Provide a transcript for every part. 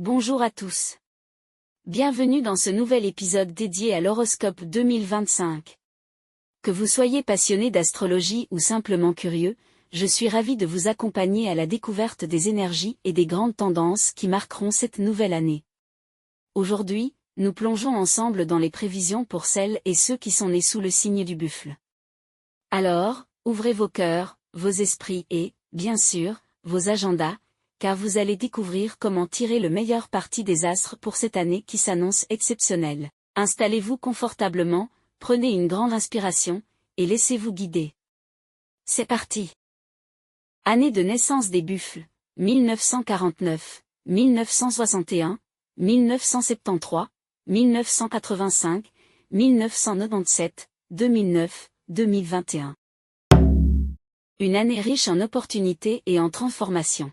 Bonjour à tous. Bienvenue dans ce nouvel épisode dédié à l'horoscope 2025. Que vous soyez passionné d'astrologie ou simplement curieux, je suis ravi de vous accompagner à la découverte des énergies et des grandes tendances qui marqueront cette nouvelle année. Aujourd'hui, nous plongeons ensemble dans les prévisions pour celles et ceux qui sont nés sous le signe du buffle. Alors, ouvrez vos cœurs, vos esprits et, bien sûr, vos agendas, car vous allez découvrir comment tirer le meilleur parti des astres pour cette année qui s'annonce exceptionnelle. Installez-vous confortablement, prenez une grande inspiration, et laissez-vous guider. C'est parti. Année de naissance des buffles, 1949, 1961, 1973, 1985, 1997, 2009, 2021. Une année riche en opportunités et en transformations.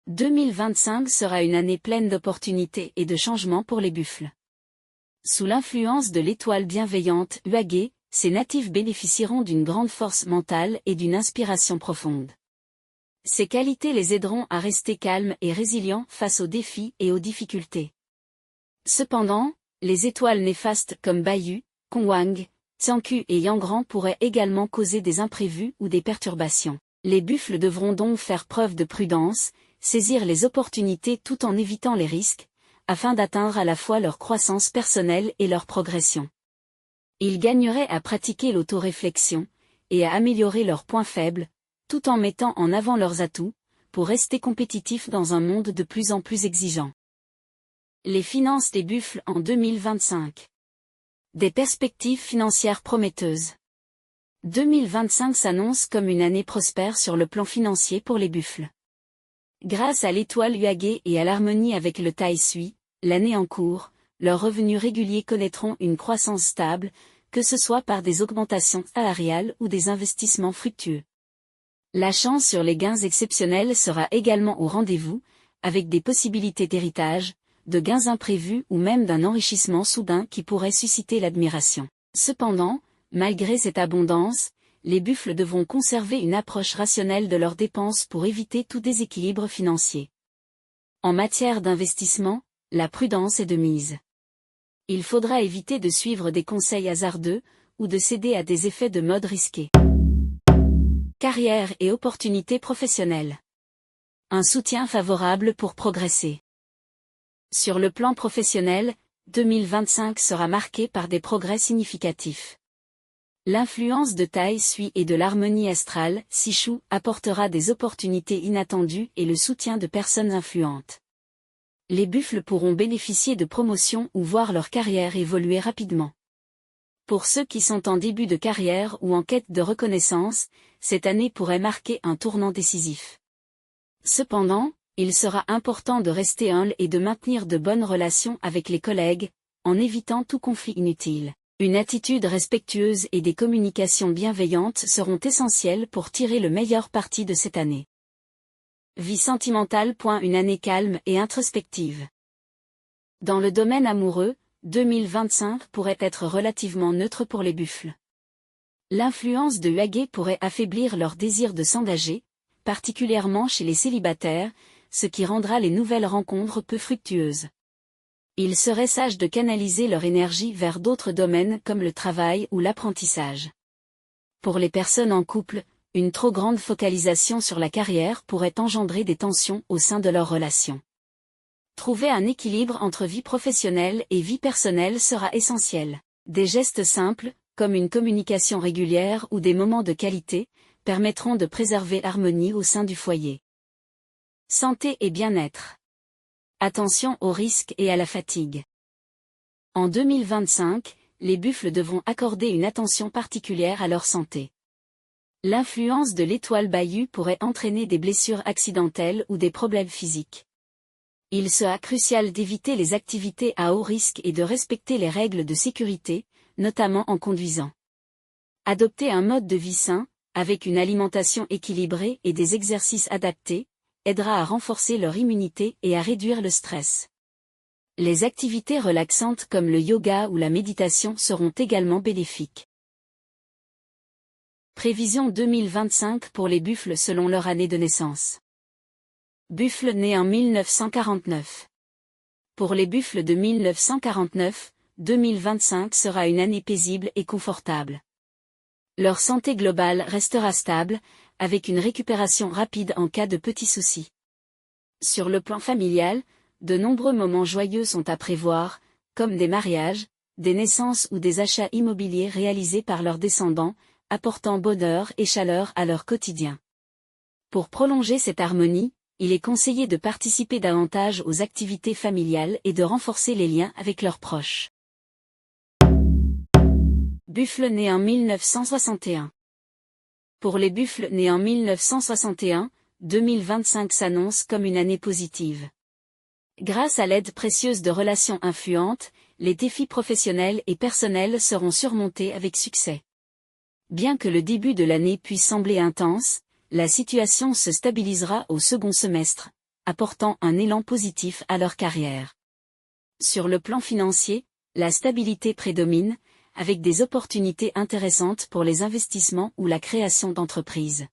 2025 sera une année pleine d'opportunités et de changements pour les buffles. Sous l'influence de l'étoile bienveillante Huagé, ces natifs bénéficieront d'une grande force mentale et d'une inspiration profonde. Ces qualités les aideront à rester calmes et résilients face aux défis et aux difficultés. Cependant, les étoiles néfastes comme Bayu, Conwang, Tsianku et Yangran pourraient également causer des imprévus ou des perturbations. Les buffles devront donc faire preuve de prudence, saisir les opportunités tout en évitant les risques, afin d'atteindre à la fois leur croissance personnelle et leur progression. Ils gagneraient à pratiquer l'autoréflexion, et à améliorer leurs points faibles, tout en mettant en avant leurs atouts, pour rester compétitifs dans un monde de plus en plus exigeant. Les finances des buffles en 2025. Des perspectives financières prometteuses. 2025 s'annonce comme une année prospère sur le plan financier pour les buffles. Grâce à l'étoile Huagé et à l'harmonie avec le Tai Sui, l'année en cours, leurs revenus réguliers connaîtront une croissance stable, que ce soit par des augmentations salariales ou des investissements fructueux. La chance sur les gains exceptionnels sera également au rendez-vous, avec des possibilités d'héritage, de gains imprévus ou même d'un enrichissement soudain qui pourrait susciter l'admiration. Cependant, malgré cette abondance, les buffles devront conserver une approche rationnelle de leurs dépenses pour éviter tout déséquilibre financier. En matière d'investissement, la prudence est de mise. Il faudra éviter de suivre des conseils hasardeux, ou de céder à des effets de mode risqués. Carrière et opportunités professionnelles. Un soutien favorable pour progresser. Sur le plan professionnel, 2025 sera marqué par des progrès significatifs. L'influence de Tai Sui et de l'harmonie astrale, Sishu, apportera des opportunités inattendues et le soutien de personnes influentes. Les buffles pourront bénéficier de promotions ou voir leur carrière évoluer rapidement. Pour ceux qui sont en début de carrière ou en quête de reconnaissance, cette année pourrait marquer un tournant décisif. Cependant, il sera important de rester humble et de maintenir de bonnes relations avec les collègues, en évitant tout conflit inutile. Une attitude respectueuse et des communications bienveillantes seront essentielles pour tirer le meilleur parti de cette année. Vie sentimentale. Une année calme et introspective. Dans le domaine amoureux, 2025 pourrait être relativement neutre pour les buffles. L'influence de Huagé pourrait affaiblir leur désir de s'engager, particulièrement chez les célibataires, ce qui rendra les nouvelles rencontres peu fructueuses. Il serait sage de canaliser leur énergie vers d'autres domaines comme le travail ou l'apprentissage. Pour les personnes en couple, une trop grande focalisation sur la carrière pourrait engendrer des tensions au sein de leur relation. Trouver un équilibre entre vie professionnelle et vie personnelle sera essentiel. Des gestes simples, comme une communication régulière ou des moments de qualité, permettront de préserver l'harmonie au sein du foyer. Santé et bien-être. Attention aux risques et à la fatigue. En 2025, les buffles devront accorder une attention particulière à leur santé. L'influence de l'étoile Bayu pourrait entraîner des blessures accidentelles ou des problèmes physiques. Il sera crucial d'éviter les activités à haut risque et de respecter les règles de sécurité, notamment en conduisant. Adopter un mode de vie sain, avec une alimentation équilibrée et des exercices adaptés, aidera à renforcer leur immunité et à réduire le stress. Les activités relaxantes comme le yoga ou la méditation seront également bénéfiques. Prévision 2025 pour les buffles selon leur année de naissance. Buffle né en 1949. Pour les buffles de 1949, 2025 sera une année paisible et confortable. Leur santé globale restera stable, avec une récupération rapide en cas de petits soucis. Sur le plan familial, de nombreux moments joyeux sont à prévoir, comme des mariages, des naissances ou des achats immobiliers réalisés par leurs descendants, apportant bonheur et chaleur à leur quotidien. Pour prolonger cette harmonie, il est conseillé de participer davantage aux activités familiales et de renforcer les liens avec leurs proches. Buffle né en 1961. Pour les buffles nés en 1961, 2025 s'annonce comme une année positive. Grâce à l'aide précieuse de relations influentes, les défis professionnels et personnels seront surmontés avec succès. Bien que le début de l'année puisse sembler intense, la situation se stabilisera au second semestre, apportant un élan positif à leur carrière. Sur le plan financier, la stabilité prédomine, avec des opportunités intéressantes pour les investissements ou la création d'entreprises.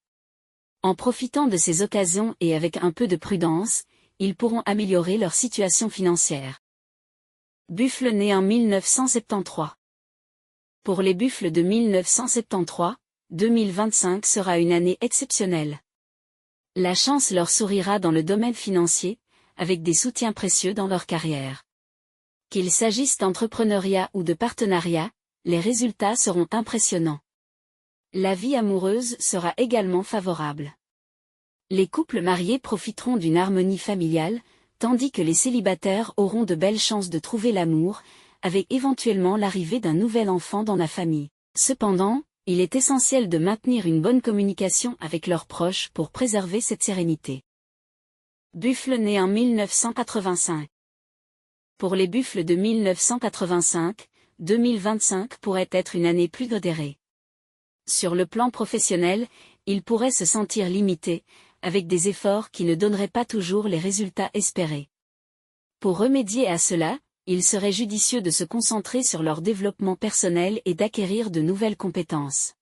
En profitant de ces occasions et avec un peu de prudence, ils pourront améliorer leur situation financière. Buffle né en 1973. Pour les buffles de 1973, 2025 sera une année exceptionnelle. La chance leur sourira dans le domaine financier, avec des soutiens précieux dans leur carrière. Qu'il s'agisse d'entrepreneuriat ou de partenariat, les résultats seront impressionnants. La vie amoureuse sera également favorable. Les couples mariés profiteront d'une harmonie familiale, tandis que les célibataires auront de belles chances de trouver l'amour, avec éventuellement l'arrivée d'un nouvel enfant dans la famille. Cependant, il est essentiel de maintenir une bonne communication avec leurs proches pour préserver cette sérénité. Buffle né en 1985. Pour les buffles de 1985, 2025 pourrait être une année plus modérée. Sur le plan professionnel, ils pourraient se sentir limités, avec des efforts qui ne donneraient pas toujours les résultats espérés. Pour remédier à cela, il serait judicieux de se concentrer sur leur développement personnel et d'acquérir de nouvelles compétences.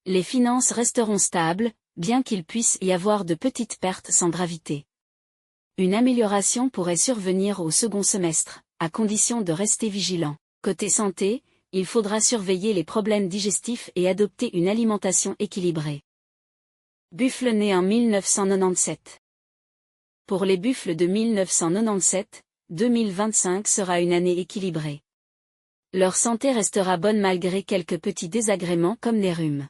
Les finances resteront stables, bien qu'il puisse y avoir de petites pertes sans gravité. Une amélioration pourrait survenir au second semestre, à condition de rester vigilant. Côté santé, il faudra surveiller les problèmes digestifs et adopter une alimentation équilibrée. Buffle né en 1997. Pour les buffles de 1997, 2025 sera une année équilibrée. Leur santé restera bonne malgré quelques petits désagréments comme les rhumes.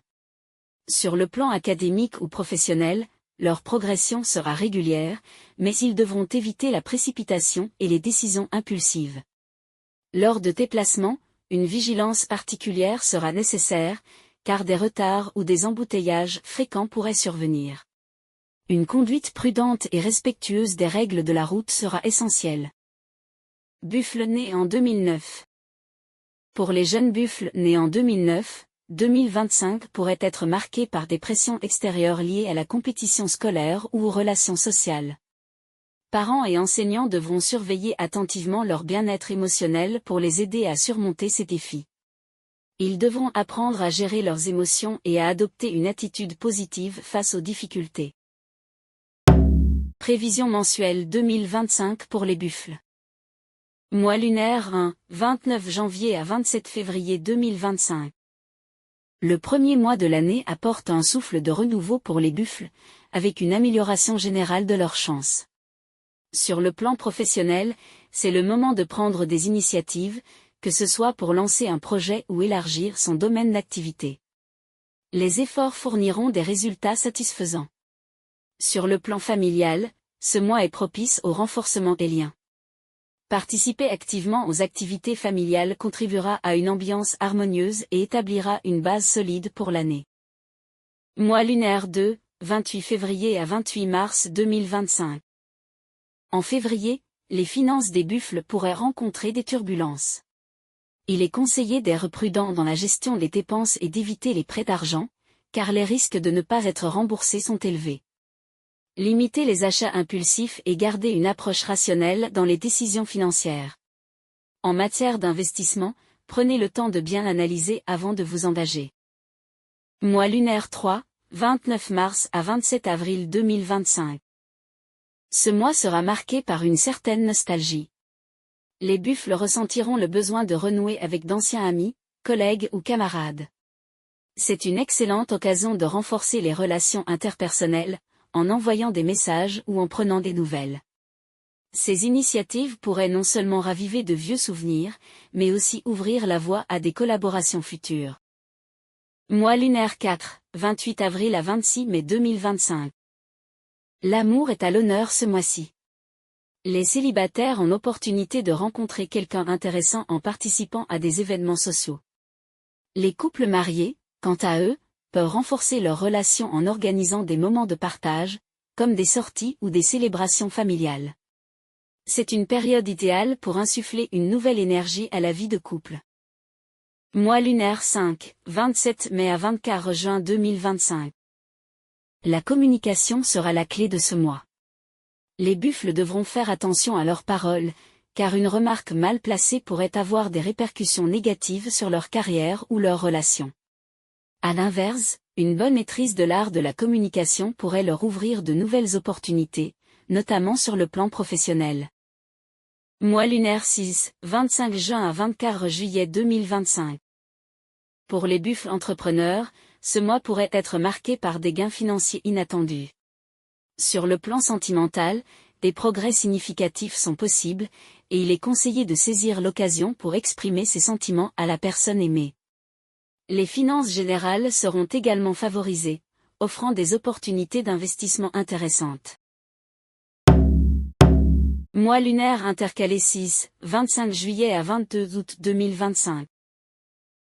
Sur le plan académique ou professionnel, leur progression sera régulière, mais ils devront éviter la précipitation et les décisions impulsives. Lors de déplacements, une vigilance particulière sera nécessaire, car des retards ou des embouteillages fréquents pourraient survenir. Une conduite prudente et respectueuse des règles de la route sera essentielle. Buffle né en 2009. Pour les jeunes buffles nés en 2009, 2025 pourrait être marqué par des pressions extérieures liées à la compétition scolaire ou aux relations sociales. Parents et enseignants devront surveiller attentivement leur bien-être émotionnel pour les aider à surmonter ces défis. Ils devront apprendre à gérer leurs émotions et à adopter une attitude positive face aux difficultés. Prévision mensuelle 2025 pour les buffles. Mois lunaire 1, 29 janvier à 27 février 2025. Le premier mois de l'année apporte un souffle de renouveau pour les buffles, avec une amélioration générale de leurs chances. Sur le plan professionnel, c'est le moment de prendre des initiatives, que ce soit pour lancer un projet ou élargir son domaine d'activité. Les efforts fourniront des résultats satisfaisants. Sur le plan familial, ce mois est propice au renforcement des liens. Participer activement aux activités familiales contribuera à une ambiance harmonieuse et établira une base solide pour l'année. Mois lunaire 2, 28 février à 28 mars 2025. En février, les finances des buffles pourraient rencontrer des turbulences. Il est conseillé d'être prudent dans la gestion des dépenses et d'éviter les prêts d'argent, car les risques de ne pas être remboursés sont élevés. Limitez les achats impulsifs et gardez une approche rationnelle dans les décisions financières. En matière d'investissement, prenez le temps de bien analyser avant de vous engager. Mois lunaire 3, 29 mars à 27 avril 2025. Ce mois sera marqué par une certaine nostalgie. Les buffles ressentiront le besoin de renouer avec d'anciens amis, collègues ou camarades. C'est une excellente occasion de renforcer les relations interpersonnelles, en envoyant des messages ou en prenant des nouvelles. Ces initiatives pourraient non seulement raviver de vieux souvenirs, mais aussi ouvrir la voie à des collaborations futures. Mois lunaire 4, 28 avril à 26 mai 2025. L'amour est à l'honneur ce mois-ci. Les célibataires ont l'opportunité de rencontrer quelqu'un d'intéressant en participant à des événements sociaux. Les couples mariés, quant à eux, peuvent renforcer leur relation en organisant des moments de partage, comme des sorties ou des célébrations familiales. C'est une période idéale pour insuffler une nouvelle énergie à la vie de couple. Mois lunaire 5, 27 mai à 24 juin 2025. La communication sera la clé de ce mois. Les buffles devront faire attention à leurs paroles, car une remarque mal placée pourrait avoir des répercussions négatives sur leur carrière ou leurs relations. À l'inverse, une bonne maîtrise de l'art de la communication pourrait leur ouvrir de nouvelles opportunités, notamment sur le plan professionnel. Mois lunaire 6, 25 juin à 24 juillet 2025. Pour les buffles entrepreneurs, ce mois pourrait être marqué par des gains financiers inattendus. Sur le plan sentimental, des progrès significatifs sont possibles, et il est conseillé de saisir l'occasion pour exprimer ses sentiments à la personne aimée. Les finances générales seront également favorisées, offrant des opportunités d'investissement intéressantes. Mois lunaire intercalé 6, 25 juillet à 22 août 2025.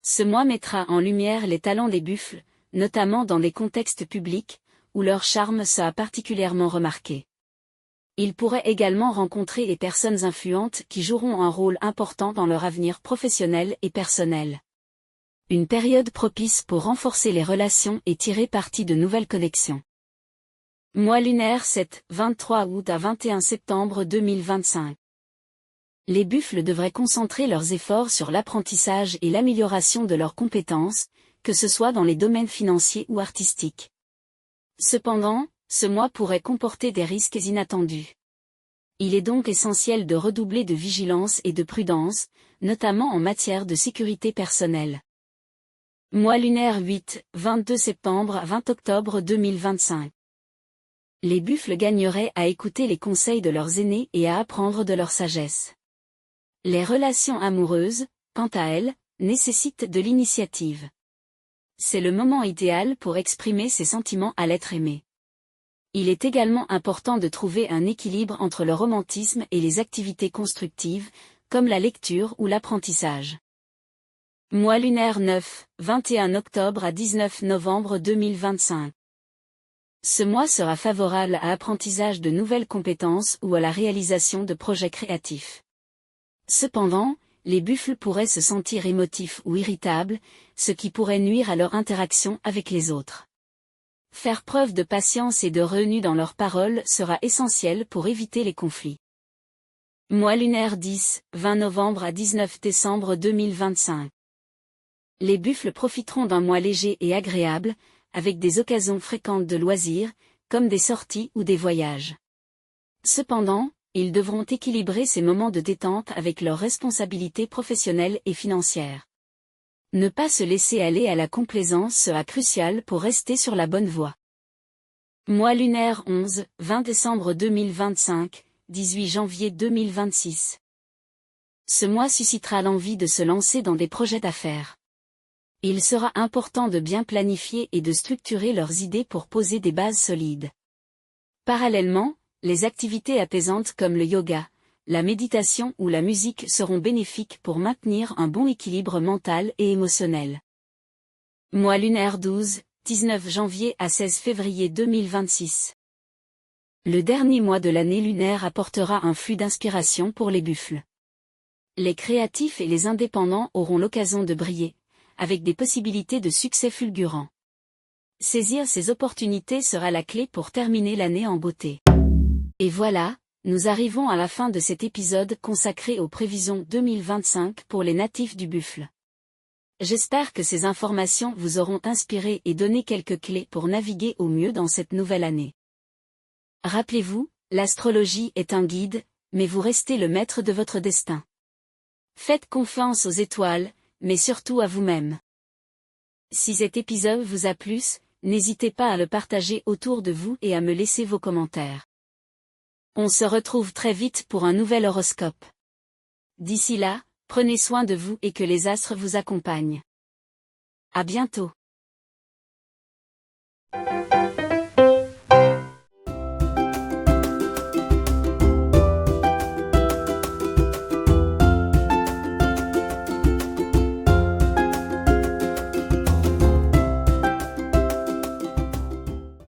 Ce mois mettra en lumière les talents des buffles, notamment dans des contextes publics, où leur charme sera particulièrement remarqué. Ils pourraient également rencontrer les personnes influentes qui joueront un rôle important dans leur avenir professionnel et personnel. Une période propice pour renforcer les relations et tirer parti de nouvelles connexions. Mois lunaire 7, 23 août à 21 septembre 2025. Les buffles devraient concentrer leurs efforts sur l'apprentissage et l'amélioration de leurs compétences, que ce soit dans les domaines financiers ou artistiques. Cependant, ce mois pourrait comporter des risques inattendus. Il est donc essentiel de redoubler de vigilance et de prudence, notamment en matière de sécurité personnelle. Mois lunaire 8, 22 septembre à 20 octobre 2025. Les buffles gagneraient à écouter les conseils de leurs aînés et à apprendre de leur sagesse. Les relations amoureuses, quant à elles, nécessitent de l'initiative. C'est le moment idéal pour exprimer ses sentiments à l'être aimé. Il est également important de trouver un équilibre entre le romantisme et les activités constructives, comme la lecture ou l'apprentissage. Mois lunaire 9, 21 octobre à 19 novembre 2025. Ce mois sera favorable à l'apprentissage de nouvelles compétences ou à la réalisation de projets créatifs. Cependant, les buffles pourraient se sentir émotifs ou irritables, ce qui pourrait nuire à leur interaction avec les autres. Faire preuve de patience et de retenue dans leurs paroles sera essentiel pour éviter les conflits. Mois lunaire 10, 20 novembre à 19 décembre 2025. Les buffles profiteront d'un mois léger et agréable, avec des occasions fréquentes de loisirs, comme des sorties ou des voyages. Cependant, ils devront équilibrer ces moments de détente avec leurs responsabilités professionnelles et financières. Ne pas se laisser aller à la complaisance sera crucial pour rester sur la bonne voie. Mois lunaire 11, 20 décembre 2025, 18 janvier 2026. Ce mois suscitera l'envie de se lancer dans des projets d'affaires. Il sera important de bien planifier et de structurer leurs idées pour poser des bases solides. Parallèlement, les activités apaisantes comme le yoga, la méditation ou la musique seront bénéfiques pour maintenir un bon équilibre mental et émotionnel. Mois lunaire 12, 19 janvier à 16 février 2026. Le dernier mois de l'année lunaire apportera un flux d'inspiration pour les buffles. Les créatifs et les indépendants auront l'occasion de briller, avec des possibilités de succès fulgurants. Saisir ces opportunités sera la clé pour terminer l'année en beauté. Et voilà, nous arrivons à la fin de cet épisode consacré aux prévisions 2025 pour les natifs du buffle. J'espère que ces informations vous auront inspiré et donné quelques clés pour naviguer au mieux dans cette nouvelle année. Rappelez-vous, l'astrologie est un guide, mais vous restez le maître de votre destin. Faites confiance aux étoiles, mais surtout à vous-même. Si cet épisode vous a plu, n'hésitez pas à le partager autour de vous et à me laisser vos commentaires. On se retrouve très vite pour un nouvel horoscope. D'ici là, prenez soin de vous et que les astres vous accompagnent. À bientôt.